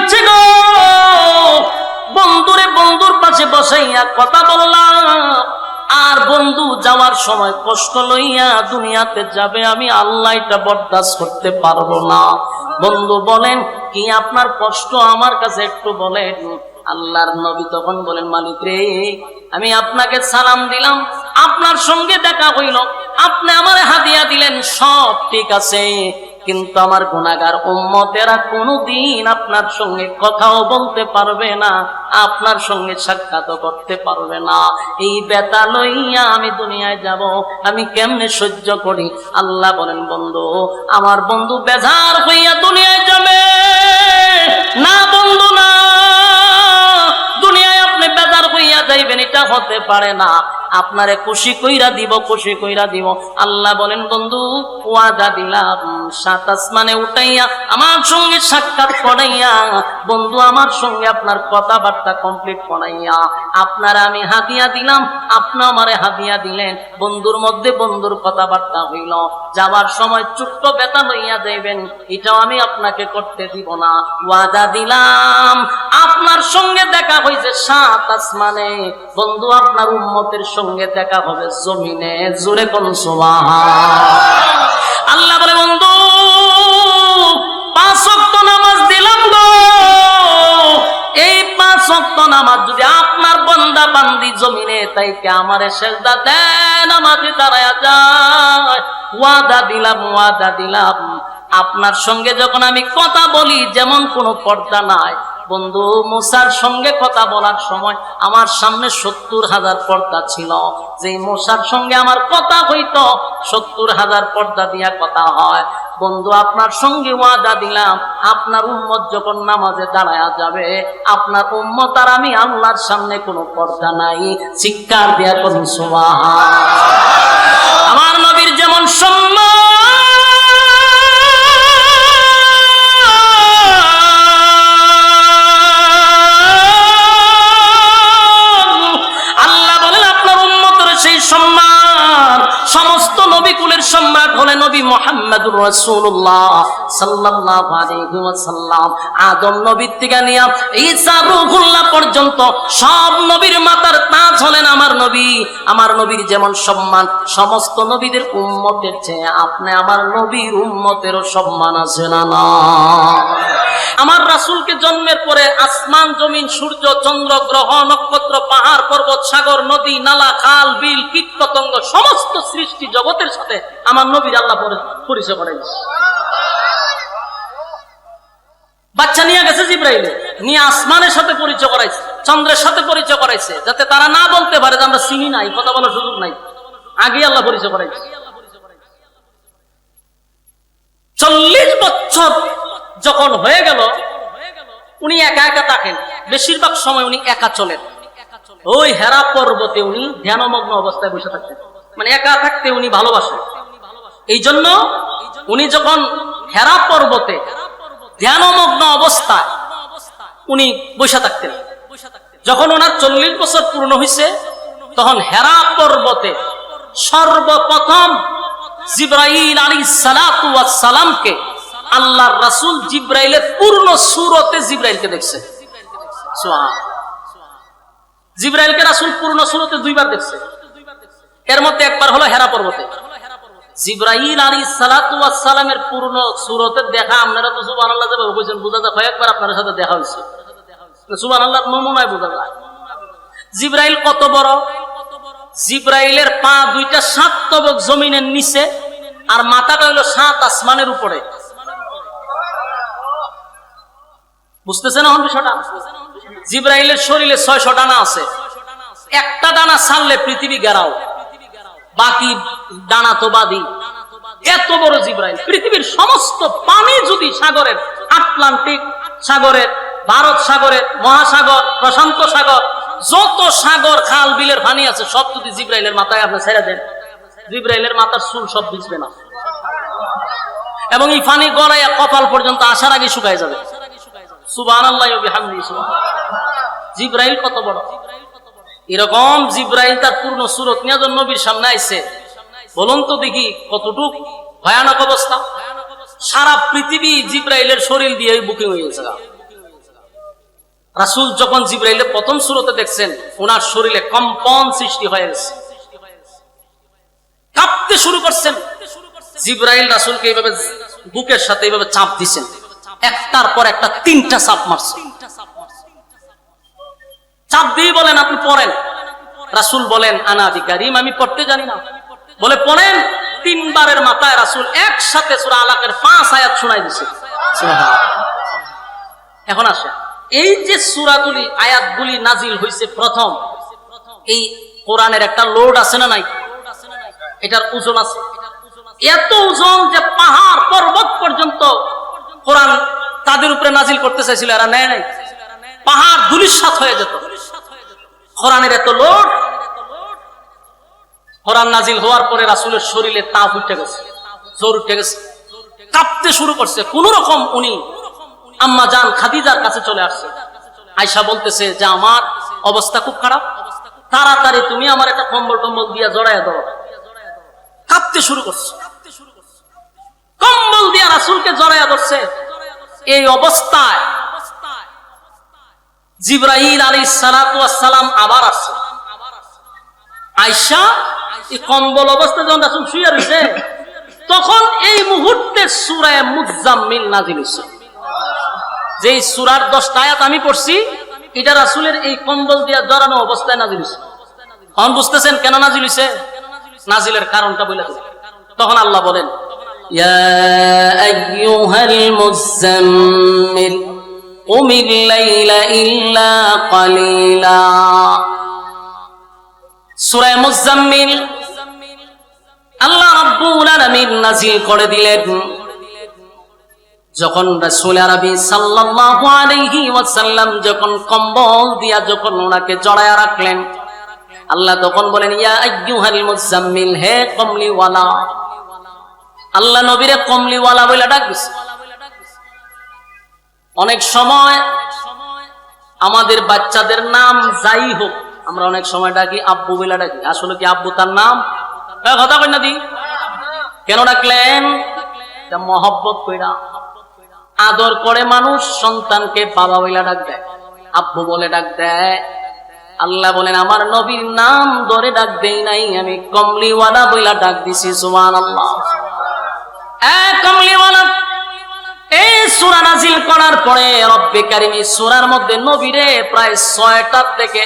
হয়েছে গো, বন্ধুরে বন্ধুর পাশে বসাইয়া কথা বললাম, আর বন্ধু যাওয়ার সময় কষ্ট লইয়া দুনিয়াতে যাবে, আমি আল্লাহ এটা বরদাস্ত করতে পারবো না। বন্ধু বলেন কি আপনার কষ্ট আমার কাছে একটু বলেন। আল্লাহর নবী তখন বলেন, মালিক রে, আমি আপনাকে সালাম দিলাম, আপনার সঙ্গে দেখা হইল, আপনি আমারে হাদিয়া দিলেন, সব ঠিক আছে, কিন্তু আমার গুনাহগার উম্মতেরা কোনোদিন আপনার সঙ্গে কথাও বলতে পারবে না, আপনার সঙ্গে সাক্ষাৎ করতে পারবে না। এই ব্যথা লইয়া আমি দুনিয়ায় যাব, আমি কেমনে সহ্য করি? আল্লাহ বলেন, বন্ধু, আমার বন্ধু বেজার হইয়া দুনিয়ায় যাবে না। বন্ধু না, দুনিয়ায় আপনি বেজার হইয়া যাইবেন এটা হতে পারে না, আপনারে খুশি কইরা দিব, খুশি কইরা দিব। আল্লাহ বলেন, বন্ধু ওয়াদা দিলাম, সাত আসমানে উঠাইয়া আমার সঙ্গে সাক্ষাৎ করাইয়া, বন্ধু আমার সঙ্গে আপনার কথাবার্তা কমপ্লিট করাইয়া আপনার আমি হাদিয়া দিলাম, আপনি আমারে হাদিয়া দিলেন, বন্ধুর মধ্যে বন্ধুর কথাবার্তা হইল, যাওয়ার সময় ছোট্ট ব্যথা লইয়া যাইবেন, এটাও আমি আপনাকে করতে দিব না। ওয়াদা দিলাম, আপনার সঙ্গে দেখা হইছে সাত আসমানে, বন্ধু আপনার উম্মতের সঙ্গে দেখা হবে জমিনে। জোরে কোন সুবহান। আল্লাহ বলে, বন্ধু 5 ওয়াক্ত নামাজ দিলাম গো, এই 5 ওয়াক্ত নামাজ যদি আপনার বান্দা বান্দি জমিনে তাইকে আমারে সেজদা দেন, নামাজে দাঁড়ায়া যায়, ওয়াদা দিলাম, ওয়াদা দিলাম, আপনার সঙ্গে যখন আমি কথা বলি যেমন কোনো পর্দা নাই। বন্ধু মুসার সঙ্গে কথা বলার সময় আমার সামনে 70,000 পর্দা ছিল, যে মুসার সঙ্গে আমার কথা হইতো 70,000 পর্দা দিয়া কথা হয়। বন্ধু আপনার সঙ্গে ওয়াদা দিলাম, আপনার উম্মত যখন নামাজে দাঁড়ায়া যাবে, আপনার উম্মত আর আমি আল্লাহর সামনে কোনো পর্দা নাই। চিৎকার দিয়া কোন সুবহান। আমার নবীর যেমন সম্মান, সমস্ত নবী কুলের সম্রাট হলেন নবী মুহাম্মদুর রাসূলুল্লাহ সাল্লাল্লাহু আলাইহি ওয়াসাল্লাম। আদম নবী থেকে নিয়া ঈসা রূহুল্লাহ পর্যন্ত সব নবীর মাথার তাজ হলেন আমার নবী। আমার নবীর যেমন সম্মান সমস্ত নবীদের উম্মতের চেয়ে আপনি আমার নবীর উম্মতেরও সম্মান আছে না? না। আমার রাসূলকে জন্মের পরে আসমান জমিন সূর্য চন্দ্র গ্রহ নক্ষত্র পাহাড় পর্বত সাগর নদী নালা খাল বিল কীট পতঙ্গ সমস্ত সৃষ্টি জগতের সাথে আমার নবীর আল্লাহ পরিচয় করাইছে। বাচ্চা নিয়ে গেছে জিবরাইল, নিয়ে আসমানের সাথে পরিচয় করাইছে, চন্দ্রের সাথে পরিচয় করাইছে, যাতে তারা না বলতে পারে যে আমরা চিনি নাই, কথা বলার সুযোগ নাই। আগে আল্লাহ পরিচয় করাইছে। 40 বছর যখন হয়ে গেল, উনি একা একা থাকেন, বেশিরভাগ সময় উনি একা চলেন। ওই হেরা পর্বতে উনি ধ্যানমগ্ন অবস্থায় বসে থাকতেন, মানে একা থাকতে উনি ভালোবাসেন। এই জন্য উনি যখন হেরা পর্বতে ধ্যানমগ্ন অবস্থায় উনি বসে থাকতেন। যখন ওনার 40 বছর পূর্ণ হয়েছে, তখন হেরা পর্বতে সর্বপ্রথম জিবরাইল আলাইহিস সালাতু ওয়াস সালামকে আল্লাহর রাসূল জিবরাইলের পূর্ণ সূরতে জিবরাইলকে দেখছে। সুবহান। জিবরাইলকে রাসূল পূর্ণ সূরতে 2 বার দেখছে, এর মধ্যে একবার হলো হেরা পর্বতে। জিবরাইল আলাইহিস সালাতু ওয়াস সালামের পূর্ণ সূরতে দেখা আপনারা তো সুবহানাল্লাহ যেভাবে বলেছেন বোঝা যায়, কয়েকবার আপনার সাথে দেখা হয়েছে, সুবহানাল্লাহর নমুনায় বোঝা যায়। জিবরাইল কত বড়? জিবরাইলের পা 2টা 7 তবক জমিনের নিচে, আর মাথাটা হলো 7 আসমানের উপরে। বুঝতেছেন এখন বিষয়টা? জিবরাইলের শরীরে 600 ডানা আছে, একটা ডানা ছাড়লে পৃথিবী গেরাও, বাকি ডানা তো বাদি। এত বড় জিবরাইল। পৃথিবীর সমস্ত পানি যদি সাগরের, আটলান্টিক সাগরের, ভারত সাগরের, মহাসাগর, প্রশান্ত সাগর, যত সাগর খাল বিলের পানি আছে সব যদি জিবরাইলের মাথায় আপনি ছেড়ে দেন, জিবরাইলের মাথার চুল সব ভিজবে না, এবং এই পানি গড়াইয়া কপাল পর্যন্ত আসার আগে শুকায় যাবে। সুবহানাল্লাহি ওয়া বিহামদিহি। জিবরাইল কত বড়! এরকম জিবরাইল তার পূর্ণ সূরত নিয়ে যখন নবীর সামনে আইছে, বলুন তো দেখি কতটুক ভয়ানক অবস্থা। সারা পৃথিবী জিবরাইলের শরীর দিয়ে বুকিং হয়ে গেছে। রাসূল যখন জিবরাইলের প্রথম সূরতে দেখছেন, ওনার শরীরে কম্পন সৃষ্টি হয়ে গেছে, কাঁপতে শুরু করছেন। জিবরাইল রাসূলকে এইভাবে বুকের সাথে এইভাবে চাপ দিছেন, একটার পর একটা 3টা চাপ মারছে। চাপ দিয়ে বলেন, আপনি পড়েন। রাসূল বলেন, আনা বিকারিম, আমি পড়তে জানি না। বলে পড়েন। 3 বারের মাথায় রাসূল একসাথে সূরা আলাকের 5 আয়াত শোনাই দিছে। এখন আসে, এই যে সূরাগুলি আয়াতগুলি নাজিল হইছে প্রথম, এই কোরআনের একটা লোড আছে না নাই? এটার ওজন আছে, এত ওজন যে পাহাড় পর্বত পর্যন্ত কোরআন তাদের উপরে নাজিল করতে চাইছিল, এরা নেয় নাই। পাহাড় ধূলিসাৎ হয়ে যেত, কোরআনের এত লোড। কোরআন নাজিল হওয়ার পরে রাসূলের শরীরে তাপ উঠে গেছে, জ্বর উঠে গেছে, কাঁপতে শুরু করছে। কোন রকম উনি আম্মা জান খাদিজার কাছে চলে আসছে। আয়েশা বলতেছে যে আমার অবস্থা খুব খারাপ, তাড়াতাড়ি তুমি আমার একটা কম্বল টম্বল দিয়া জড়াইয়া দাও। কাঁপতে শুরু করছে, কম্বল দিয়া রাসূলকে জড়াইয়া ধরছে। এই অবস্থায় জিবরাইল আলাইহিস সালাতু ওয়াস সালাম আবার আসছে। আয়েশা এই কম্বল অবস্থায় যখন রাসূল শুয়ে রয়েছে, তখন এই মুহূর্তে সূরা মুজাম্মিল নাজিল হয়েছে। যেই সূরার 10টা আয়াত আমি পড়ছি, এটা রাসূলের এই কম্বল দিয়া জড়ানো অবস্থায় নাজিল হয়েছে। এখন বুঝতেছেন কেন নাজিল হয়েছে? নাজিলের কারণটা বলে দিই। তখন আল্লাহ বলেন, ইয়া আইয়ুহাল মুজাম্মিল কুমিল লাইলা ইল্লা কালিলা। সূরা মুজাম্মিল আল্লাহ রাব্বুল আলামিন নাজিল করে দিলেন যখন রাসূল আরবি সাল্লাল্লাহু আলাইহি ওয়াসাল্লাম যখন কম্বল দিয়া যখন ওনাকে জড়ায়া রাখলেন, আল্লাহ তখন বলেন, ইয়া আইয়ুহাল মুজাম্মিল, হে কমলিওয়ালা। আল্লাহ নবীরে কমলিওয়ালা বলে ডাক দিছে। অনেক সময় আমাদের বাচ্চাদের নাম যাই হোক, আমরা অনেক সময় ডাকি আব্বু বলে ডাকি। আসলে কি আব্বু তার নাম? কথা কই না দি? কেন ডাকলেন? মহব্বত কইরা, আদর করে মানুষ সন্তানকে বাবা বলে ডাক দেয়, আব্বু বলে ডাক দেয়। আল্লাহ বলেন, আমার নবীর নাম ধরে ডাক দেই নাই, আমি কমলিওয়ালা বইলা ডাক দিছি। সুবহানাল্লাহ। কমলিওয়ালা। এই সূরা নাজিল করার পরে রব্বে কারীম এই সূরার মধ্যে নবীরে প্রায় 6টা থেকে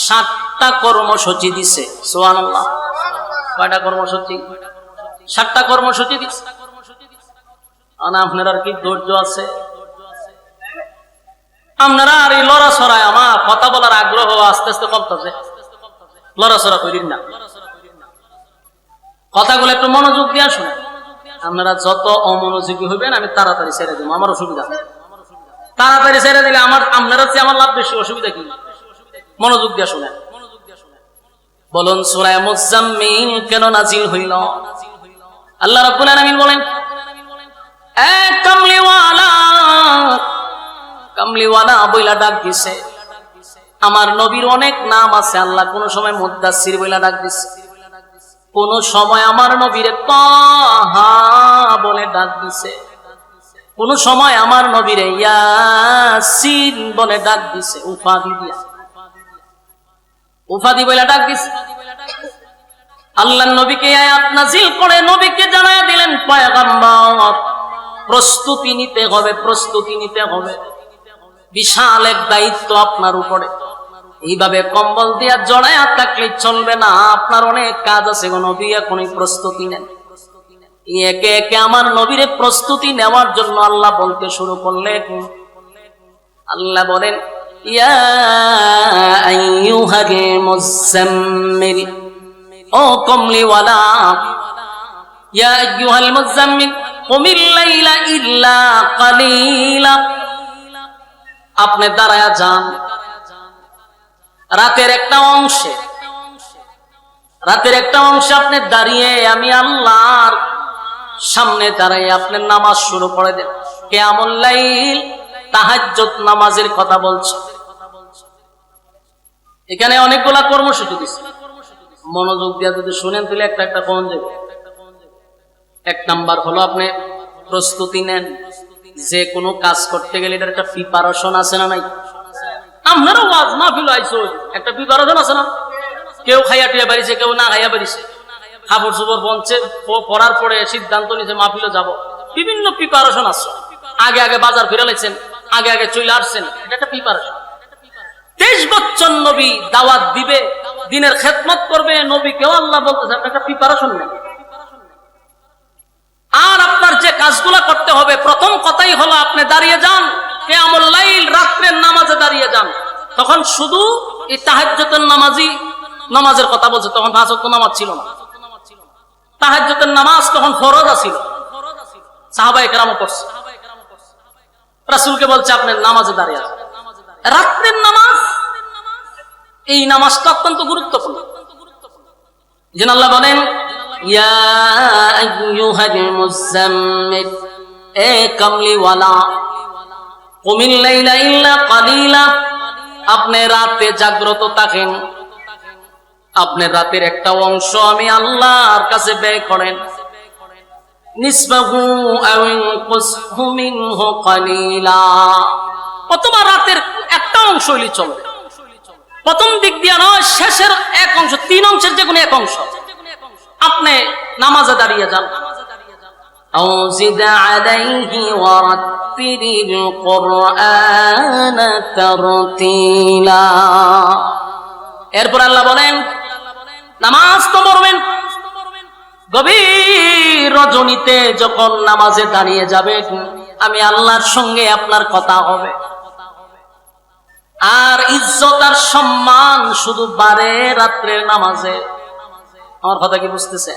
7টা কর্মসূচি দিছে। সুবহানাল্লাহ। কয়টা কর্মসূচি? 7টা কর্মসূচি দিছে। আপনার আর কি ধৈর্য আছে? আপনারা আর এই লড়াছড়ায় আমার কথা বলার আগ্রহ আস্তে আস্তে কমতেছে। লড়াছড়া করিন না, কথাগুলো একটু মনোযোগ দিয়ে শুনেন। আপনারা যত অমনোযোগী হইবেন আমি তাড়াতাড়ি ছেড়ে দেবো, আমার অসুবিধা। তাড়াতাড়ি ছেড়ে দিলে আপনারা চেয়ে আমার লাভ বেশি, অসুবিধা কি? মনোযোগ দিয়ে শুনেন। বলুন, সূরা মুজাম্মিল কেন নাজিল হইল? আল্লাহ রাব্বুল আলামিন বলেন, কমলিওয়ালা, কমলিওয়ালা বইলা ডাক দিছে। আমার নবীর অনেক নাম আছে। আল্লাহ কোন সময় মুদ্দাসসির বইলা ডাক দিছে, কোন সময় আমার নবীরে তাহা বলে ডাক দিছে, কোন সময় আমার নবীরে ইয়াসিন বলে ডাক দিছে। উপাধি দিয়া, উপাধি বইলা ডাক দিছে। আল্লাহ নবীকে আয়াত নাজিল করে নবীকে জানায়া দিলেন, পয়গম্বর প্রস্তুতি নিতে হবে, প্রস্তুতি নিতে হবে। বিশাল এক দায়িত্ব আপনার উপরে। এইভাবে কম্বল দিয়া জড়ায়া থাকলে চলবে না, আপনার অনেক কাজ আছে। নবী এখনই প্রস্তুতি নেন। একে একে আমার নবীরে প্রস্তুতি নেওয়ার জন্য আল্লাহ বলতে শুরু করলেন। আল্লাহ বলেন, ইয়া আইয়ুহাল মুজাম্মিল, ও কমলিওয়ালা, ইয়া আইয়ুহাল মুজাম্মিল কুমিল লাইলা ইল্লা কালিলা। আপনি দাঁড়ায়া যান রাতের একটা অংশে, রাতের একটা অংশে আপনি দাঁড়িয়ে আমি আল্লাহর সামনে দাঁড়িয়ে আপনি নামাজ শুরু করে দেন। কিয়ামুল লাইল, তাহাজ্জুদ নামাজের কথা বলছে। এখানে অনেকগুলা কর্মসূচি দিচ্ছে, মনোযোগ দিয়ে যদি শুনেন তাহলে একটা একটা কোন যাবে। 1 নাম্বার হলো আপনি প্রস্তুতি নেন। যে কোনো কাজ করতে গেলে এটার একটা প্রিপারেশন আছে না নাই? আপনারা ওয়াজ মাহফিল আইছো, একটা প্রিপারেশন আছে না? কেউ খাইয়া টুইয়া বাড়িছে, কেউ না খাইয়া বাড়িছে, কাপড় চোপড় বনছে, পড়ার পরে সিদ্ধান্ত নিয়েছে মাহফিলে যাব, বিভিন্ন প্রিপারেশন আছে। আগে আগে বাজার ফিরে লাইছেন, আগে আগে চলে আসছেন, এটা একটা প্রিপারেশন। 23 বছর নবী দাওয়াত দিবে, দিনের খেদমত করবে, নবী কেউ আল্লাহ বলতেছে, একটা প্রিপারেশন নেই। আর আপনার যে কাজগুলো করতে হবে, প্রথম কথাই হলো আপনি দাঁড়িয়ে যান কিয়ামুল লাইল, রাত্রের নামাজে দাঁড়িয়ে যান। তখন শুধু এই তাহাজ্জুদের নামাজের কথা বলছে, তখন 5 ওয়াক্ত নামাজ ছিল না। তাহাজ্জুদের নামাজ তখন ফরজ ছিল, সাহাবায়ে কেরামও পড়ছে। রাসূলকে বলছে আপনি নামাজে দাঁড়িয়ে আছেন। রাত্রের নামাজ, এই নামাজটা অত্যন্ত গুরুত্বপূর্ণ। যেন আল্লাহ বলেন, ইয়া আইয়ুহাল মুযাম্মিল, এ কামলিওয়ালা, কুমিল লাইলা ইল্লা কালিলা, আপনি রাতে জাগ্রত থাকেন, আপনি রাতের একটা অংশ আমি আল্লাহর কাছে ব্যয় করেন। নিসবাহু আও ইনকুসহু মিনহু কালিলা, অথবা রাতের একটা অংশ হইলে চলবে, প্রথম দিক দিয়ে নয়, শেষের এক অংশ, 3 অংশের যে কোনো এক অংশ আপনি নামাজে দাঁড়িয়ে যান। আও জিদ আলাইহি ওয়া রাত্তিলিল কুরআন তারতিলা। এরপর আল্লাহ বলেন, নামাজ তো পড়বেন, গভীর রজনীতে যখন নামাজে দাঁড়িয়ে যাবে, আমি আল্লাহর সঙ্গে আপনার কথা হবে। আর ইজ্জত আর সম্মান শুধু বাড়ে রাত্রের নামাজে। আমার কথা কি বুঝতেছে?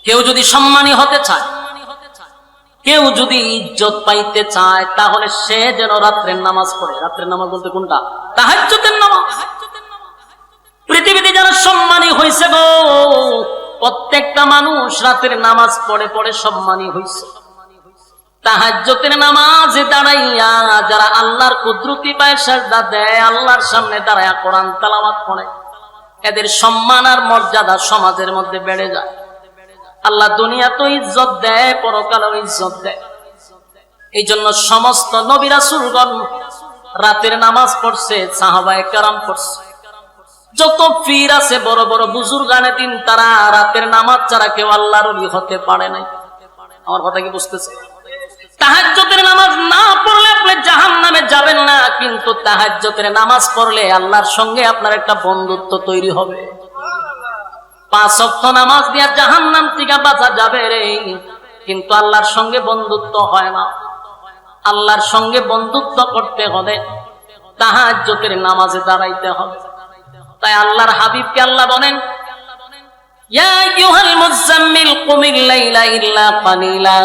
কেউ যদি সম্মানী হতে চায়, কেউ যদি ইজ্জত পাইতে চায়, তাহলে সে যেন রাত্রের নামাজ পড়ে। রাত্রের নামাজ বলতে কোনটা? তাহাজ্জুদের নামাজ। পৃথিবীতে যারা সম্মানী হয়েছে গো, প্রত্যেকটা মানুষ রাতের নামাজ পড়ে পড়ে সম্মানী হয়েছে। তাহাজ্জুদের নামাজে দাঁড়াইয়া যারা আল্লাহর কুদরতি পায়ে সিজদা দেয়, আল্লাহর সামনে দাঁড়ায়া কোরআন তেলাওয়াত করে, এদের সম্মান আর মর্যাদা সমাজের মধ্যে বেড়ে যায়। আল্লাহ দুনিয়াতেও ইজ্জত দেয়, পরকালেও ইজ্জত দেয়। এই জন্য সমস্ত নবী রাসূলগণ রাতের নামাজ পড়ছে, সাহাবায়ে কেরাম পড়ছে। যত পীর আছে, বড় বড় বুজুর্গানে দিন, তারা রাতের নামাজ ছাড়া কেউ আল্লাহর ওলি হতে পারে নাই। আমার কথা কি বুঝতেছে? তাহাজ্জুদের নামাজ না পড়লে আপনি জাহান্নামে যাবেন না, কিন্তু তাহাজ্জুদের নামাজ পড়লে আল্লাহর সঙ্গে আপনার একটা বন্ধুত্ব তৈরি হবে। 5 ওয়াক্ত নামাজ দিয়া জাহান্নাম থেকে বাঁচা যাবে রে, কিন্তু আল্লাহর সঙ্গে বন্ধুত্ব হয় না। আল্লাহর সঙ্গে বন্ধুত্ব করতে হলে তাহাজ্জুদের নামাজে দাঁড়াইতে হবে। তাই আল্লাহর হাবিবকে আল্লাহ বলেন, ইয়া আইয়ুহাল মুযাম্মিল কুমিল লাইলা ইল্লা কালিলা,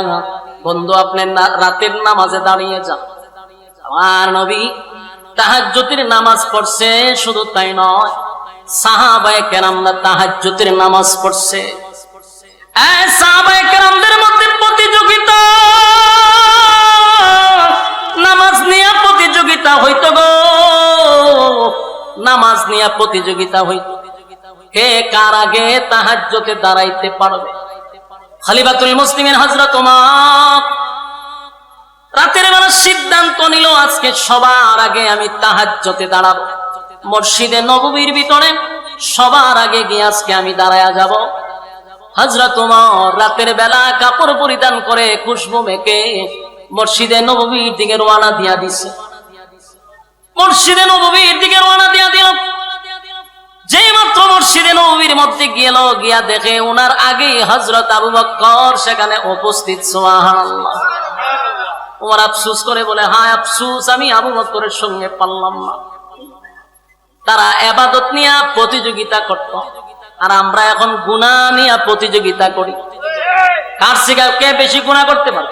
বন্ধু আপনি রাতের নামাজে দাঁড়িয়ে যান। আমার নবী তাহাজ্জুদের নামাজ পড়ছে, শুধু তাই নয়, সাহাবায়ে কেরামরা তাহাজ্জুদের নামাজ পড়ছে। এই সাহাবায়ে কেরামদের মধ্যে প্রতিযোগিতা, নামাজ নিয়ে প্রতিযোগিতা হইতো গো, নামাজ নিয়ে প্রতিযোগিতা হইতো, কে কার আগে তাহাজ্জুদে দাঁড়াইতে পারবে। খলিফাতুল মুসলিমিন হযরত ওমর রাতের বেলা সিদ্ধান্ত নিল, আজকে সবার আগে আমি তাহাজ্জুদে দাঁড়াবো। মসজিদে নববীর ভিতরে সবার আগে গিয়ে আজকে আমি দাঁড়ায়া যাব। হযরত ওমর রাতের বেলা কাপড় পরিধান করে, খুশবু মেখে মসজিদে নববীর দিকে রওনা দিয়া দিছে। মসজিদে নববীর দিকে রওনা দিয়া দিল। যে মাত্র মসজিদে নববীর মধ্যে গেল, গিয়া দেখে ওনার আগে হযরত আবু বকর সেখানে উপস্থিত। সুবহানাল্লাহ। ওমর আফসোস করে বলে, হায় আফসোস, আমি আবু বকরের সঙ্গে পারলাম না। তারা ইবাদত নিয়ে প্রতিযোগিতা করত, আর আমরা এখন গুনাহ নিয়ে প্রতিযোগিতা করি। কার থেকে কে বেশি গুনাহ করতে পারে?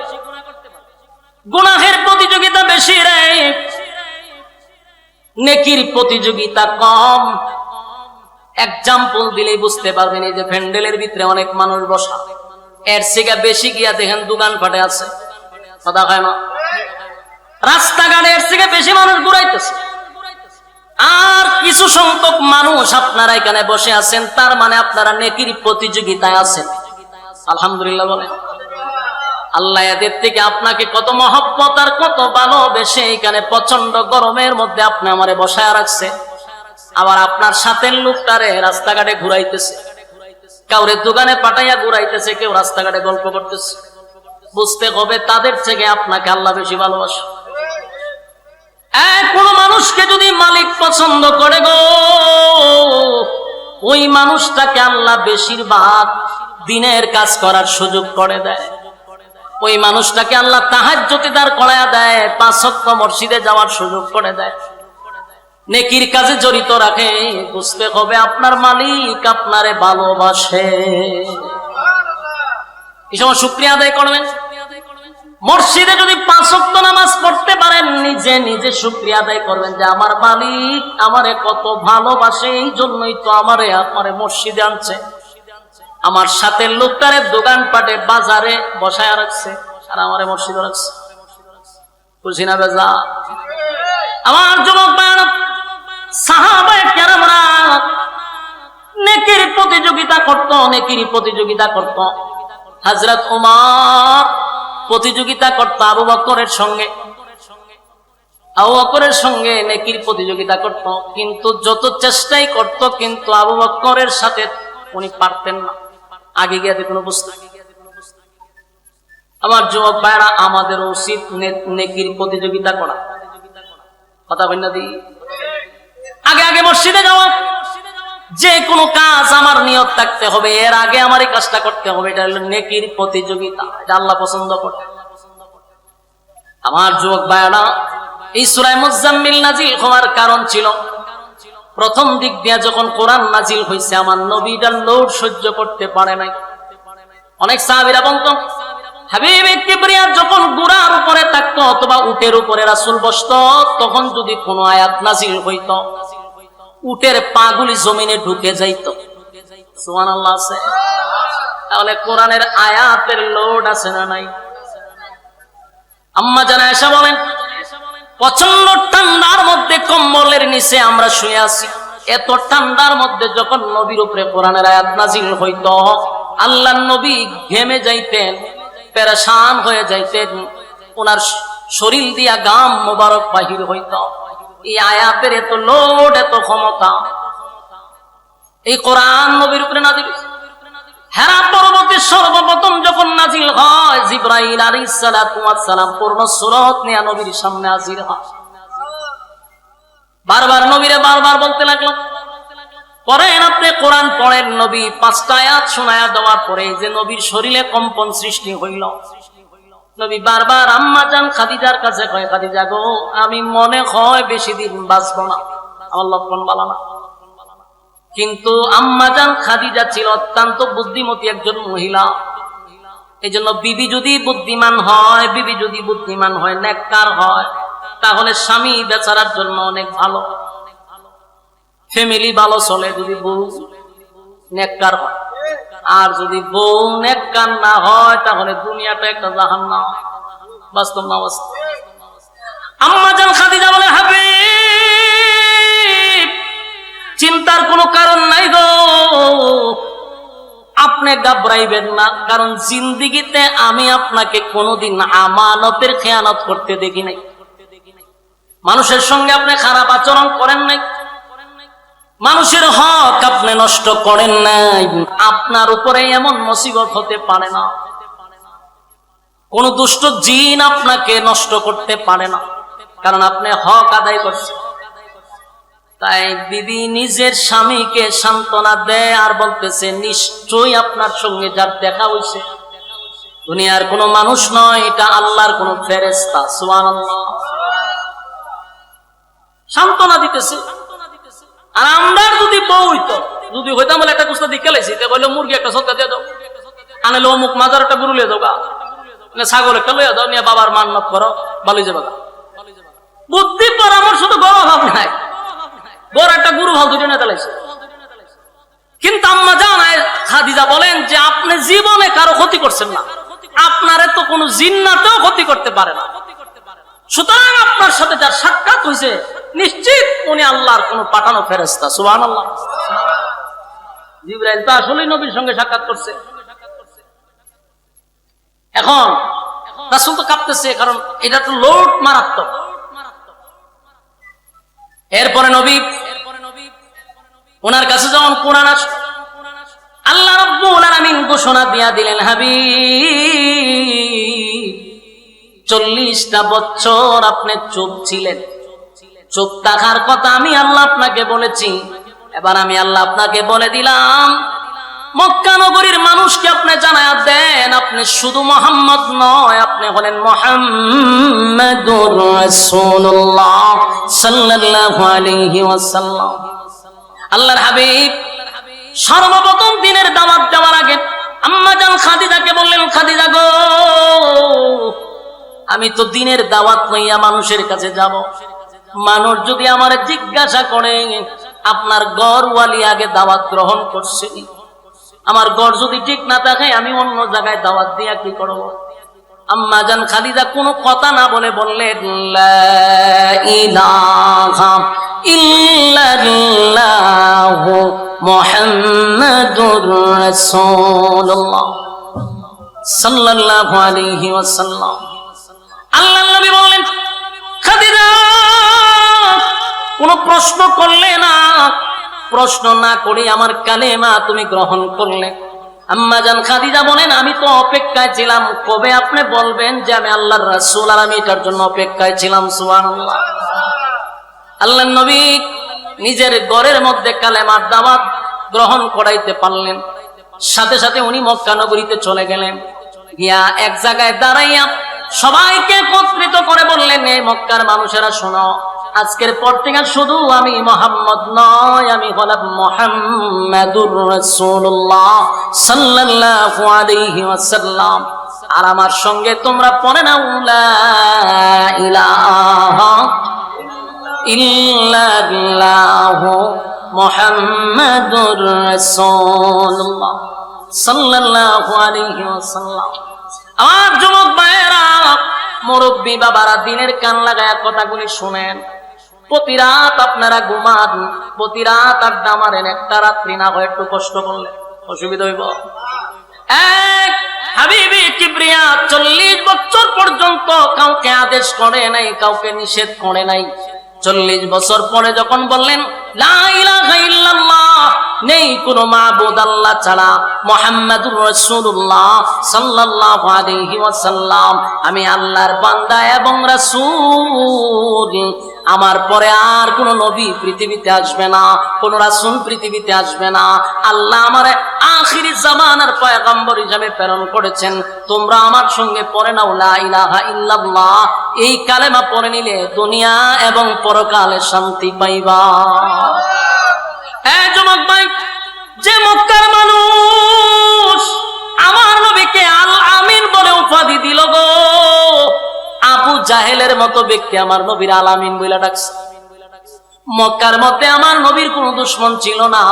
গুনাহের প্রতিযোগিতা বেশি রে, নেকির প্রতিযোগিতা কম। এক্সাম্পল দিলেই বুঝতে পারবেন, এই যে প্যান্ডেলের ভিতরে অনেক মানুষ বসা, এর থেকে বেশি গিয়া দেখেন দোকানপাটে আছে, কথা হয় না? রাস্তাঘাটে এর থেকে বেশি মানুষ ঘুরাইতেছে। আর কিছু সংখ্যক মানুষ আপনারা এখানে বসে আছেন, তার মানে আপনারা নেকির প্রতিযোগিতায় আছেন। আলহামদুলিল্লাহ বলেন। আল্লাহ এদের থেকে আপনাকে কত মহব্বত আর কত ভালোবেসে এখানে প্রচন্ড গরমের মধ্যে আপনি আমারে বসায় রাখছে, আবার আপনার সাথে লোকটারে রাস্তাঘাটে ঘুরাইতেছে, কাউরে দোকানে পাঠাইয়া ঘুরাইতেছে, কেউ রাস্তাঘাটে গল্প করতেছে। বুঝতে হবে তাদের থেকে আপনাকে আল্লাহ বেশি ভালোবাসে। কোন মানুষকে যদি মালিক পছন্দ করে গো, ওই মানুষটাকে আল্লাহ বেশিরভাগ দিনের কাজ করার সুযোগ করে দেয়। ওই মানুষটাকে আল্লাহ তাহাজ্জুদে দাঁড় করায়া দেয়, 5 ওয়াক্ত মসজিদে যাওয়ার সুযোগ করে দেয়, নেকির কাজে জড়িত রাখে। বুঝতে হবে আপনার মালিক আপনারে ভালোবাসে। এই সময় শুকরিয়া আদায় করবেন। মসজিদে যদি 5 ওয়াক্ত নামাজ পড়তে পারেন, নিজে নিজে শুকরিয়া আদায় করবেন যে আমার মালিক আমারে কত ভালোবাসে, এই জন্যই তো আমারে মসজিদে আনছে, আমার সাথে লোকটারে দোকানপাটে বাজারে বসায় রাখছে, আর আমারে মসজিদে রাখছে। বুঝি না বেজা? আমার যুবক ভাইরা, সাহাবায়ে কেরামরা নেকির প্রতিযোগিতা করত, নেকির প্রতিযোগিতা করত। হযরত ওমর প্রতিযোগিতা করত আবু বকরের সঙ্গে, আবু বকরের সঙ্গে নেকির প্রতিযোগিতা করত, কিন্তু যত চেষ্টাই করত কিন্তু আবু বকরের সাথে উনি পারতেন না, আগে গিয়ে দেখুন অবস্থা। আমার যুবক ভাইরা, আমাদের উচিত নেকির প্রতিযোগিতা করা। কথা বল না দি, আগে আগে মসজিদে যাওয়া। যে কোনো কাজ আমার নিয়ত থাকতে হবে, এর আগে আমার এই কাজটা করতে হবে, এটা হলো নেকির প্রতিযোগিতা, এটা আল্লাহ পছন্দ করে। আমার যুবক ভাইরা, এই সূরা মুজাম্মিল নাজিল হওয়ার কারণ ছিল, প্রথম দিক দিয়ে যখন কোরআন নাজিল হয়েছে, আমার নবীটা লোড সহ্য করতে পারে নাই। অনেক সাহাবীরা বলতো, হাবিব কিবরিয়া যখন ঘোড়ার উপরে থাকতো অথবা উটের উপরে রাসূল বসতো, তখন যদি কোনো আয়াত নাজিল হইতো, উটের পাগুলি জমিনে ঢুকে যাইতো। সুবহানাল্লাহ আছে? তাহলে কোরআনের আয়াতের লোড আছে না নাই? আম্মা জান আয়েশা বলেন, প্রচন্ড ঠান্ডার মধ্যে কম্বলের নিচে আমরা শুয়ে আছি, এত ঠান্ডার মধ্যে যখন নবীর উপরে কোরআনের আয়াত নাজিল হইতো, আল্লাহর নবী ঘেমে যাইতেন, পেরেশান হয়ে যাইতেন, ওনার শরীর দিয়া গাম মোবারক বাহির হইতো। এই আয়াতের এত লোড, এত ক্ষমতা, এই কোরআন নবীর উপরে নাজিল। হেরা পর্বতে সর্বপ্রথম যখন নাজিল হয়, জিবরাইল আলাইহিস সালাতু ওয়াস সালাম পূর্ণ সূরত নিয়ে নবীর সামনে হাজির হয়। বারবার নবীরে বারবার বলতে লাগলো, পড়েন আপনি কোরআন পড়েন। নবী 5টা আয়াত শোনায়া দেওয়ার পরে যে নবীর শরীরে কম্পন সৃষ্টি হইল। নবী বারবার আম্মা জান খাদিজার কাছে কয়, খাদিজা গো, আমি মনে হয় বেশি দিন বাঁচব না, আমার লক্ষণ ভালো না। কিন্তু আম্মা জান খাদিজা ছিল অত্যন্ত বুদ্ধিমতী একজন মহিলা। এই জন্য বিবি যদি বুদ্ধিমান হয়, বিবি যদি বুদ্ধিমান হয়, নেককার হয়, তাহলে স্বামী বেচারার জন্য অনেক ভালো, ফ্যামিলি ভালো চলে যদি বউ নেককার হয়। আর যদি বউ নেককার না হয়, তাহলে দুনিয়াটা একটা জাহান্নাম। বাস্তব না বাস্তব? আম্মা জান খাদিজা বলে, হাবিব চিন্তার কোনো কারণ নাই গো, আপনি ঘাবড়াইবেন না, কারণ জিন্দেগিতে আমি আপনাকে কোনোদিন আমানতের খেয়ানত করতে দেখি নাই। মানুষের সঙ্গে আপনি খারাপ আচরণ করেন নাই, মানুষের হক আপনি নষ্ট করেন নাই, আপনার উপরে এমন মুসিবত হতে পারে না, কোন দুষ্ট জিন আপনাকে নষ্ট করতে পারে না, কারণ আপনি হক আদায় করছেন। তাই বিবি নিজের স্বামীকে সান্ত্বনা দেয় আর বলতেছে, নিশ্চয়ই আপনার সঙ্গে যার দেখা হয়েছে দুনিয়ার কোনো মানুষ নয়, এটা আল্লাহর কোন ফেরেশতা। সুবহানাল্লাহ। সান্ত্বনা দিতেছে। আর আমরা যদি বউ হইতো, যদি হইতাম বলে একটা কুস্তা দিয়ে খেলেছি, বললো মুরগি একটা সৎকা দিয়ে দাও, আনলে অমুক মাজার একটা গরু লিয়ে যাও, ছাগল একটা লইয়া দাও, নিয়ে বাবার মান্নত করো, ভালো যাবে। বুদ্ধি পরামর্শ তো বড় অভাব নাই, বড় একটা গুরু ভাল দুটো নেতা লাগছে। কিন্তু আম্মা জান খাদিজা বলেন যে আপনি জীবনে কারো ক্ষতি করছেন না, আপনারে তো কোনো জিন্নাতেও ক্ষতি করতে পারে না, সুতরাং আপনার সাথে যার সাক্ষাৎ হয়েছে নিশ্চিত উনি আল্লাহর কোন পাঠানো ফেরেশতা। সুবহানাল্লাহ। জিবরাইল তো আসলেই নবীর সঙ্গে সাক্ষাৎ করছে। এখন রাসূল তো কাঁপতেছে, কারণ এটা তো লোড মারাত্মক। এরপরে নবী ওনার কাছে যখন কোরআন আসলো, আল্লাহ রাব্বুল আলামিন ঘোষণা দিয়া দিলেন, হাবিব 40টা বছর আপনি চুপ ছিলেন, চুপ থাকার কথা আমি আল্লাহ আপনাকে বলেছি। এবার আমি আল্লাহ আপনাকে বলে দিলাম, মক্কা নগরীর মানুষকে আপনি জানায়া দেন, আপনি শুধু মুহাম্মদ নয়, আপনি হলেন মুহাম্মাদুর রাসূলুল্লাহ সাল্লাল্লাহু আলাইহি ওয়াসাল্লাম। আল্লাহর হাবিব সর্বপ্রথম দিনের দাওয়াত দেওয়ার আগে আম্মা জান খাদিজাকে বললেন, খাদিজা গো, আমি তো দিনের দাওয়াত লইয়া মানুষের কাছে যাব, মানুষ যদি আমার জিজ্ঞাসা করে আপনার ঘরওয়ালি আগে দাওয়াত গ্রহণ করছে, আমার ঘর যদি ঠিক না থাকে আমি অন্য জায়গায় দাওয়াত দিয়া কি করব? আম্মা জান খাদিজা কোনো কথা না বলে বললেন, লা ইলাহা ইল্লাল্লাহু মুহাম্মাদুর রাসূলুল্লাহ সাল্লাল্লাহু আলাইহি ওয়াসাল্লাম। আল্লাহর নবী বললেন, খাদিজা কোনো প্রশ্ন করলে না, প্রশ্ন না করে আমার কালেমা তুমি গ্রহণ করলে। আম্মা জান খাদিজা বলেন, আমি তো অপেক্ষায় ছিলাম কবে আপনি বলবেন যে আমি আল্লাহর রাসূল, আর আমি এটার জন্য অপেক্ষায় ছিলাম। সুবহানাল্লাহ। আল্লাহর নবী নিজের ঘরের মধ্যে কালেমার দাওয়াত গ্রহণ করাইতে পারলেন, সাথে সাথে উনি মক্কা নগরীতে চলে গেলেন। গিয়া এক জায়গায় দাঁড়াইয়া সবাইকে একত্রিত করে বললেন, এই মক্কার মানুষেরা শোনো, আজকের পর থেকে শুধু আমি মুহাম্মদ নয়, আমি হলাম মুহাম্মাদুর রাসূলুল্লাহ সাল্লাল্লাহু আলাইহি ওয়াসাল্লাম। আর আমার সঙ্গে তোমরা পড়ে নাও, লা ইলাহা ইল্লাল্লাহু মুহাম্মাদুর রাসূলুল্লাহ সাল্লাল্লাহু আলাইহি ওয়াসাল্লাম। আমার যুবক ভাইয়েরা, মুরব্বী বাবারা, দিনের কান লাগায়া কথাগুলি শুনেন। প্রতি রাত আপনারা ঘুমান, প্রতি রাত আড্ডা মারেন, একটা রাত্রি না হয় একটু কষ্ট করলে অসুবিধা হইব। এক হাবিবি কিবরিয়া 40 বছর পর্যন্ত কাউকে আদেশ করে নাই, কাউকে নিষেধ করে নাই। 40 বছর পরে যখন বললেন লা ইলাহা ইল্লাল্লাহ, নেই কোন মাবুদ আল্লাহ ছাড়া, মুহাম্মাদুর রাসূলুল্লাহ সাল্লাল্লাহু আলাইহি ওয়াসাল্লাম আমি আল্লাহর বান্দা এবং রাসূল, আমার পরে আর কোন নবী পৃথিবীতে আসবে না, কোন রাসূল পৃথিবীতে আসবে না। আল্লাহ আমারে আখিরি জামানার পয়গম্বর হিসেবে প্রেরণ করেছেন। তোমরা আমার সঙ্গে পড়ে নাও লা ইলাহা ইল্লাল্লাহ, এই কালেমা পড়ে নিলে দুনিয়া এবং পরকালে শান্তি পাইবা। এই যুবক ভাই, যে মক্কার মানুষ আমার নবীকে আল আমিন বলে উপাধি দিল গো, আবু জাহেলের মতো ব্যক্তি আমার নবীর আল আমিন বলে ডাকছে। মক্কার মধ্যে আমার নবীর কোনো দুশমন ছিল না,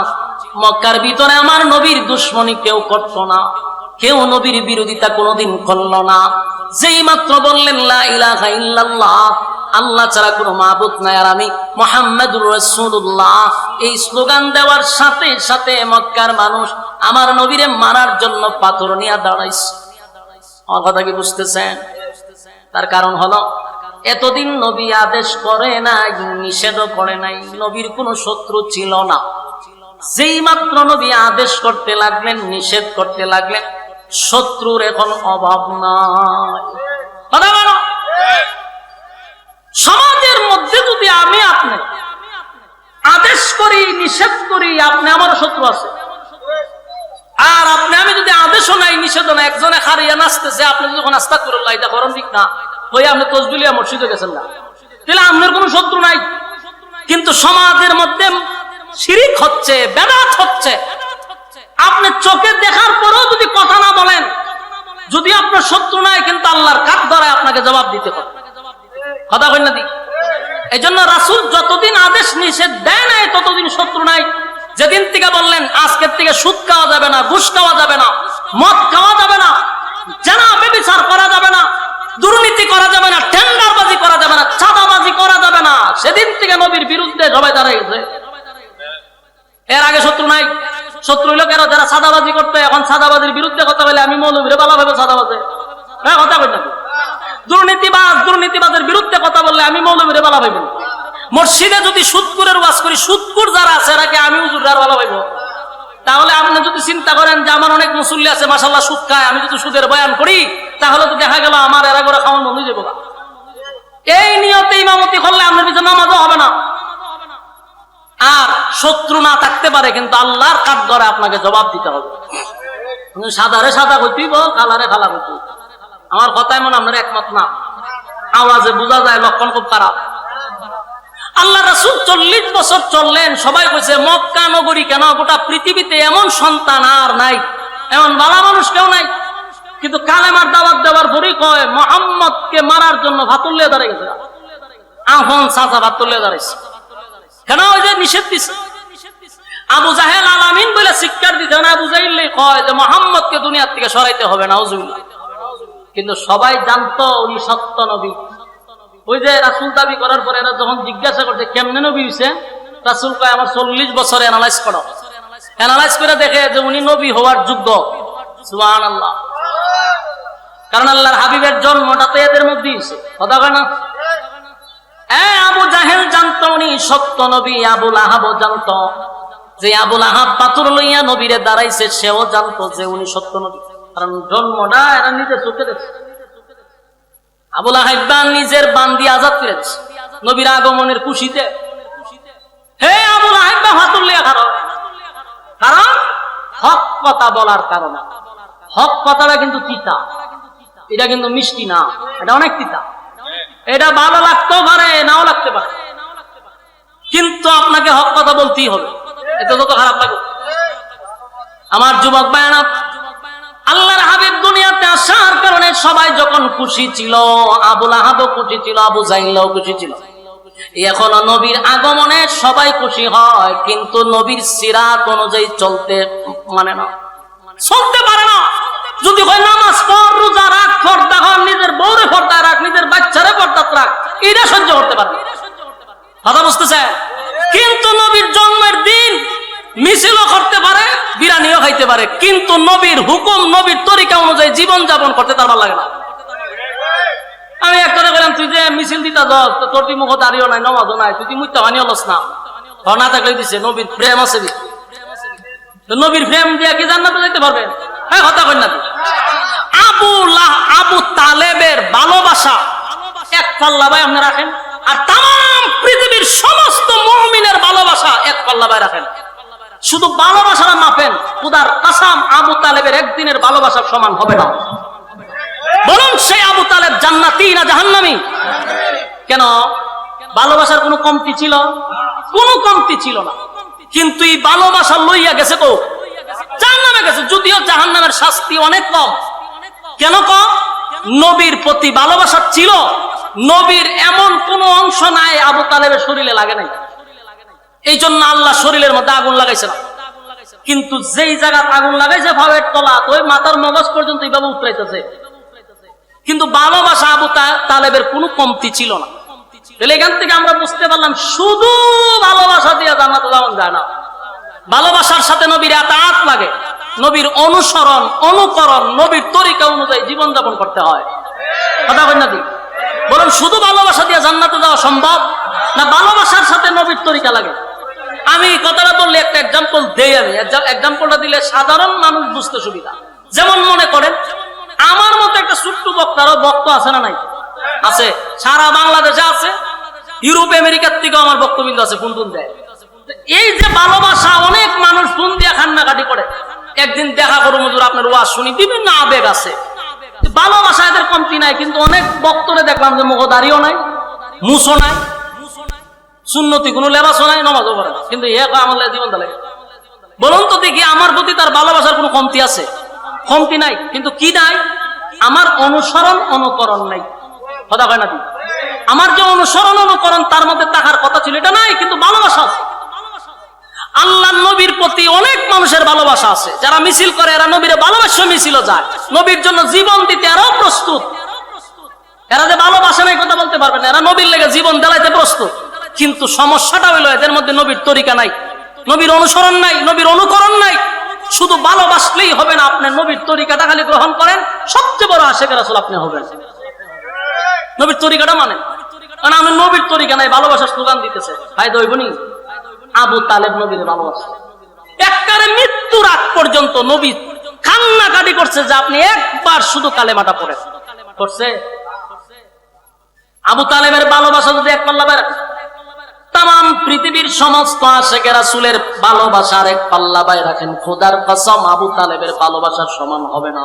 মক্কার ভিতরে আমার নবীর দুশমনি কেউ করত না, কেউ নবীর বিরোধিতা কোনোদিন করল না। যেই মাত্র বললেন লা ইলাহা ইল্লাল্লাহ, আল্লাহ ছাড়া কোনো মাবুদ নাই, আর আমি মুহাম্মাদুর রাসূলুল্লাহ, এই স্লোগান দেওয়ার সাথে সাথে মক্কার মানুষ আমার নবীরে মারার জন্য পাথর নিয়ে দাঁড়াইছে। আমার কথা কি বুঝতেছেন? তার কারণ হলো, এতদিন নবী আদেশ করে নাই, নিষেধও করে নাই, নবীর কোনো শত্রু ছিল না। যেই মাত্র নবী আদেশ করতে লাগলেন, নিষেধ করতে লাগলেন, শত্রুর এখন অভাব নাই। কথা বলো, সমাজের মধ্যে যদি আমি আপনি আদেশ করি, নিষেধ করি, আপনি আমার শত্রু আছে। আর আপনি আমি যদি আদেশও নাই, নিষেধও নাই, একজনে হারিয়ে নাচতেছে, আপনি যখন আস্তাগফিরুল্লাহ এটা করেন ঠিক না, ওই আপনি তসবিলিয়া মসজিদে গেছেন না, তাহলে আপনার কোনো শত্রু নাই। কিন্তু সমাজের মধ্যে শিরিক হচ্ছে, বেদাত হচ্ছে। আপনি চোখে দেখার পরেও যদি কথা না বলেন, যদি আপনার শত্রু নাই, কিন্তু আল্লাহর কাঠ ধরায় আপনাকে জবাব দিতে হবে। কথা কই না দি? এই জন্য রাসূল যতদিন আদেশ নিষেধ দেয় নাই, ততদিন শত্রু নাই। যেদিন থেকে বললেন আজকের থেকে সুদ খাওয়া যাবে না, ঘুষ খাওয়া যাবে না, মদ খাওয়া যাবে না, জানা ব্যভিচার করা যাবে না, দুর্নীতি করা যাবে না, টেন্ডারবাজি করা যাবে না, চাঁদাবাজি করা যাবে না, সেদিন থেকে নবীর বিরুদ্ধে সবাই দাঁড়ায় গেছে। এর আগে শত্রু নাই। শত্রু হইল কেন? যারা চাঁদাবাজি করতে, এখন চাঁদাবাজির বিরুদ্ধে কথা বলে আমি মৌলবীরে ভালোভাবে চাঁদাবাজে, হ্যাঁ কথা বলি না, দুর্নীতিবাদের বিরুদ্ধে কথা বললে আমি মৌলবীরে বালা পাইব। মসজিদে যদি সুদকুরের ওয়াজ করি, সুদকুর যারা আছে এরাকে আমি হুজুররা বালা পাইব। তাহলে আপনি যদি চিন্তা করেন যে আমার অনেক মুসল্লি আছে মাশাআল্লাহ সুদ খায়, আমি যদি সুদের বয়ান করি তাহলে তো দেখা গেল আমার এরা করে খাওয়ান বন্ধ হয়ে যাবো। এই নিয়তে ইমামতি করলে আপনার পিছনে নামাজও হবে না। আর শত্রু না থাকতে পারে, কিন্তু আল্লাহর কাঠ ধরে আপনাকে জবাব দিতে হবে। সাদারে সাদা হইতেইব, কালারে কালা হইতেইব। আমার কথায় মনে আপনার একমত না? আওয়াজে বোঝা যায় লক্ষণ খুব খারাপ। আল্লাহ রাসূল 40 বছর চললেন, সবাই কইছে মক্কা নগরী কেন, গোটা পৃথিবীতে এমন সন্তান আর নাই, এমন ভালো মানুষ কেউ নাই। কিন্তু কালেমার দাওয়াত দেওয়ার পরই কয় মুহাম্মদকে মারার জন্য ভাতুল্লে দাঁড়িয়ে গেছে। আহন চাচা ভাতুল্লে দাঁড়াইছে কেন? ওই যে নিষেধ দিছে। আবু জাহেল আলামিন বলে শিক্ষার দিতে না, আবু জাহেল কয় যে মুহাম্মদকে দুনিয়ার থেকে সরাইতে হবে না। কিন্তু সবাই জানতো উনি সত্য নবী। ওই যে রাসূল দাবি করার পরে এরা যখন জিজ্ঞাসা করছে কেমনে নবী হইছে, রাসূল কয় আমার 40 বছর অ্যানালাইজ করো। অ্যানালাইজ করে দেখে যে উনি নবী হওয়ার যোগ্য। সুবহানাল্লাহ। কারণ আল্লাহর হাবিবের জন্মটা তো এদের মধ্যেই হইছে, কথা কয় না? আবু জাহেল জানতো উনি সত্য নবী, আবু লাহাবও জানতো। যে আবু লাহাব পাথর লইয়া নবীরে দাঁড়াইছে সেও জানতো যে উনি সত্য নবী, কারণ জন্মটা এরা নিজের চোখে দেখছে। আবু লাহাব নিজের বান্দি আজাদ করেছে নবীর আগমনের খুশিতে। হে আবু লাহাব পাথর লইয়া খারাপ, কারণ হক কথা বলার কারণে। হক কথাটা কিন্তু তিতা, এটা কিন্তু মিষ্টি না, এটা অনেক তিতা। এটা ভালো লাগতেও পারে, নাও লাগতে পারে, কিন্তু আপনাকে হক কথা বলতেই হবে, এটা যত খারাপ লাগে। আমার যুবক ভাইরা, আল্লাহর হাবিব দুনিয়াতে আসার কারণে সবাই যখন খুশি ছিল, আবু লাহাবও খুশি ছিল, আবু জাহিলও খুশি ছিল। এখনো নবীর আগমনে সবাই খুশি হয়, কিন্তু নবীর সিরাত অনুযায়ী চলতে মানে না, চলতে পারে না। যদি হয় নামাজ পড়, রোজা রাখ, পর্দা কর, নিজের বউরে পর্দা রাখ, নিজের বাচ্চারে পর্দা রাখ, এটা সহ্য করতে পারে। কথা বুঝতেছে? কিন্তু নবীর জন্মের দিন মিছিলও করতে পারে, বিরানিও খাইতে পারে, কিন্তু নবীর হুকুম, নবীর তরিকা অনুযায়ী জীবন যাপন করতে তার ভালো লাগে না। আমি একটা বললাম তুই যে মিছিল দিতা যাস, তোর তুই মুখ দাঁড়িয়েও নাই, নমাজও নাই, তুই মুইতা হানি হলস না, না থাকলে দিছে নবীর প্রেম আছে। নবীর প্রেম দিয়ে কি জান্নাতে যেতে পারবেন? হ্যাঁ, কথা কই না? আবু তালেবের ভালোবাসা এক পাল্লা ভাই আপনি রাখেন, আর তাম পৃথিবীর সমস্ত মুমিনের ভালোবাসা এক পাল্লা ভাই রাখেন। শুধু ভালোবাসাটা মাপেন, খুদার কসম আবু তালেবের একদিনের ভালোবাসার সমান হবে না। বলুন সেই আবু তালেব জান্নাতি না জাহান্নামী? কেন? ভালোবাসার কোনো কমতি ছিল? কোনো কমতি ছিল না। কিন্তু এই ভালোবাসা লইয়া গেছে তো জাহান্নামে গেছে, যদিও জাহান্নামের শাস্তি অনেক কম। কেন কম? নবীর প্রতি ভালোবাসা ছিল, নবীর এমন কোন অংশ নাই আবু তালেবের শরীরে লাগে নাই, এই জন্য আল্লাহ শরীরের মধ্যে আগুন লাগাইছে না। কিন্তু যেই জায়গা আগুন লাগাইছে ভাবের তলা, ওই মাথার মগজ পর্যন্ত এইভাবে উতরাইতেছে। কিন্তু ভালোবাসা আবু তালেবের কোনো কমতি ছিল না। তাহলে এখান থেকে আমরা বুঝতে পারলাম শুধু ভালোবাসা দিয়ে জান্নাতে যাওয়া যায় না, ভালোবাসার সাথে নবীর আতাত লাগে, নবীর অনুসরণ, অনুকরণ, নবীর তরিকা অনুযায়ী জীবনযাপন করতে হয়। কথা বলেন না? বরং শুধু ভালোবাসা দিয়ে জান্নাতে যাওয়া সম্ভব না, ভালোবাসার সাথে নবীর তরিকা লাগে। আমি কথাটা বললে একটা এক্সাম্পল দেই। আমি এক্সাম্পলটা দিলে সাধারণ মানুষ বুঝতে সুবিধা। যেমন মনে করেন আমার মতো একটা ছোট্ট বক্তারও বক্তা আছে না নাই? আছে, সারা বাংলাদেশে আছে, ইউরোপ আমেরিকার থেকেও আমার বক্তব্য আছে, ফোন টুন দেয়। এই যে ভালোবাসা, অনেক মানুষ ফোন দিয়ে কান্নাকাটি করে, একদিন দেখা করো হুজুর আপনার ওয়াজ শুনি, বিভিন্ন আবেগ আছে, ভালোবাসা এদের কমতি নাই। কিন্তু অনেক বক্তরে দেখলাম যে মুখদারিও নাই, মুসও নাই, সুন্নতি কোনো লেবাসও নাই, নামাজও পড়ে না, কিন্তু আমার জীবনটা লাগে। বলুন তো দেখি আমার প্রতি তার ভালোবাসার কোনো কমতি আছে? কমতি নাই। কিন্তু কি নাই? আমার অনুসরণ, অনুকরণ নাই। কথা কয় না? আমার যে অনুসরণ, অনুকরণ তার মধ্যে থাকার কথা ছিল, এটা নাই, কিন্তু ভালোবাসা আছে। আল্লাহ নবীর প্রতি অনেক মানুষের ভালোবাসা আছে, যারা মিছিল করে এরা নবীর ভালোবাসা মিছিলও যায়, নবীর জন্য জীবন দিতে এরাও প্রস্তুত। এরা যে ভালোবাসা নাই কথা বলতে পারবে না, এরা নবীর লেগে জীবন দেলাইতে প্রস্তুত। কিন্তু সমস্যাটা হইলো এদের মধ্যে নবীর তরিকা নাই, নবীর অনুসরণ নাই, নবীর অনুকরণ নাই। শুধু ভালোবাসলেই হবে না, আপনি নবীর তরিকাটা খালি গ্রহণ করেন, সবচেয়ে বড় আশিক রাসূল আপনি হবেন। নবীর তরিকাটা মানেন। কারণ আমি নবীর তরিকা নাই ভালোবাসার স্লোগান দিতেছে, ফায়দা হইব নি? আবু তালেব নবীর ভালোবাসা, একবারে মৃত্যুর আগ পর্যন্ত নবী কান্নাকাটি করছে যে আপনি একবার শুধু কালেমাটা পড়েন। করছে? আবু তালেবের ভালোবাসা যদি এক পাল্লা বের, তাম পৃথিবীর সমস্ত আশিকে রাসূলের ভালোবাসার এক পাল্লা বাই রাখেন, খোদার কসম আবু তালেবের ভালোবাসার সমান হবে না।